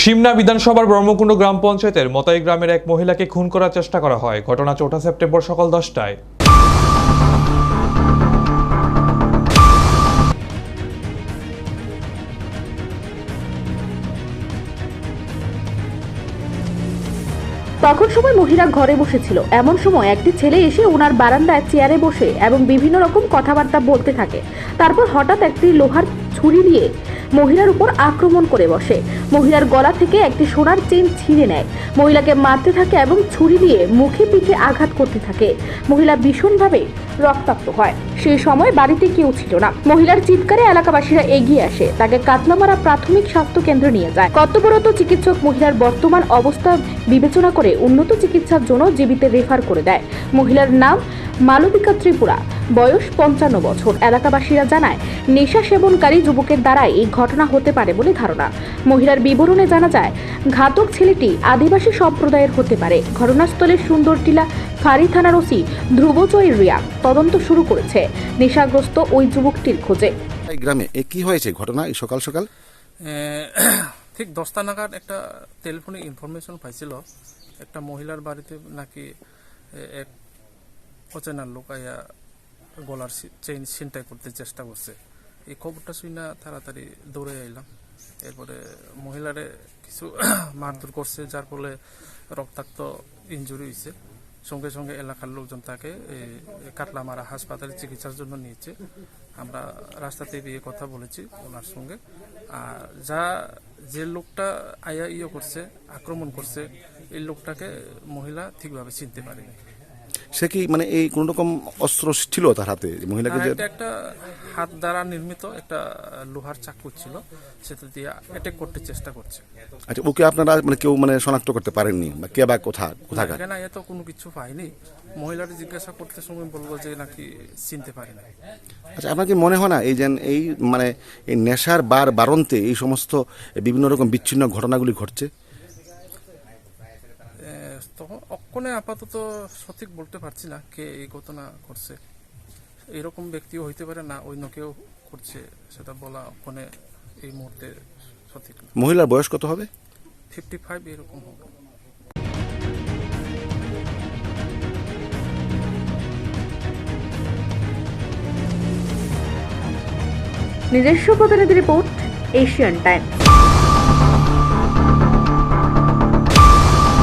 সিমনা বিধানসভার ব্রহ্মকুণ্ড গ্রাম পঞ্চায়েতের মতাই গ্রামের এক মহিলাকে খুন করার চেষ্টা করা হয়। ঘটনা ৪ সেপ্টেম্বর সকাল ১০টায়। তখন সময় মহিলা ঘরে বসেছিল। এমন সময় একটি ছেলে এসে ওনার বারান্দায় চেয়ারে বসে এবং বিভিন্ন রকম কথাবার্তা বলতে থাকে। তারপর হঠাৎ একটি লোহার ছুরি দিয়ে মহিলার উপর আক্রমণ করে বসে। মহিলার গলা থেকে একটি সোনার চেইন ছিঁড়ে নেয়। মহিলাকে মারতে থাকে এবং ছুরি দিয়ে মুখে পিঠে আঘাত করতে থাকে। মহিলা ভীষণভাবে রক্তাক্ত হয়। সেই সময় বাড়িতে কেউ ছিল না। মহিলার চিৎকারে এলাকাবাসীরা এগিয়ে আসে, তাকে কাতলামারা প্রাথমিক স্বাস্থ্য কেন্দ্রে নিয়ে যায়। কর্তব্যরত চিকিৎসক মহিলার বর্তমান অবস্থা বিবেচনা করে উন্নত চিকিৎসার জন্য জীবিতে রেফার করে দেয়। মহিলার নাম মালবিকা ত্রিপুরা, বয়স ৫৫ বছর। এলাকাবাসীরা জানায়, নেশা সেবনকারী যুবকের দ্বারাই এই ঘটনা হতে পারে বলে ধারণা। মহিলার বিবরণে জানা যায়, ঘাতক ছেলেটি আদিবাসী সম্প্রদায়ের হতে পারে। ঘটনাস্থলে সুন্দরটিলা ফাঁড়ি থানার ওসি ধ্রুবজয় রিয়া তদন্ত শুরু করেছে নেশাগ্রস্ত ওই যুবকটির খোঁজে। এই গ্রামে কি হয়েছে ঘটনা এই সকাল সকাল? ঠিক 10টা নাগাদ একটা টেলিফোনে ইনফরমেশন পাইছিল, একটা মহিলার বাড়িতে নাকি এক অচেনা লোক আইয়া গলার চেইন ছিনতাই করতে চেষ্টা করছে। এই খবরটা শুনে তাড়াতাড়ি দৌড়ে আইলাম। এরপরে মহিলারে কিছু মারধর করছে, যার ফলে রক্তাক্ত ইনজুরি হয়েছে। সঙ্গে সঙ্গে এলাকার লোকজন তাকে কাটলামারা হাসপাতালে চিকিৎসার জন্য নিয়েছে। আমরা রাস্তাতে গিয়ে কথা বলেছি ওনার সঙ্গে। আর যে লোকটা আয়া করছে, আক্রমণ করছে, এই লোকটাকে মহিলা ঠিকভাবে চিনতে পারেনি। সে কি মানে এই কোন রকম অস্ত্র ছিল তার হাতে? মহিলাকে একটা হাত দ্বারা নির্মিত একটা লোহার চাকু ছিল, সেটা দিয়ে অ্যাটাক করতে চেষ্টা করছে। আচ্ছা, ওকে আপনারা মানে কেউ মানে শনাক্ত করতে পারেননি বা কে বা কোথাকার? না, এত কোনো কিছু পাইনি। মহিলাটি জিজ্ঞাসা করতে সময় বলবো যে নাকি চিনতে পারি না। আচ্ছা, আপনার কি মনে হয় না এই মানে এই নেশার বারন্তে এই সমস্ত বিভিন্ন রকম বিচ্ছিন্ন ঘটনাগুলি ঘটছে? তখন অক্ষণে আপাতত সঠিক বলতে পারছি না কে এই ঘটনা করছে। এরকম ব্যক্তিও হইতে পারে, না অন্য কেউ করছে, সেটা বলা অক্ষণে এই মুহূর্তে সঠিক না। মহিলার বয়স কত হবে? 55 এরকম হবে। নিজস্ব প্রতিনিধি রিপোর্ট, এশিয়ান টাইমস।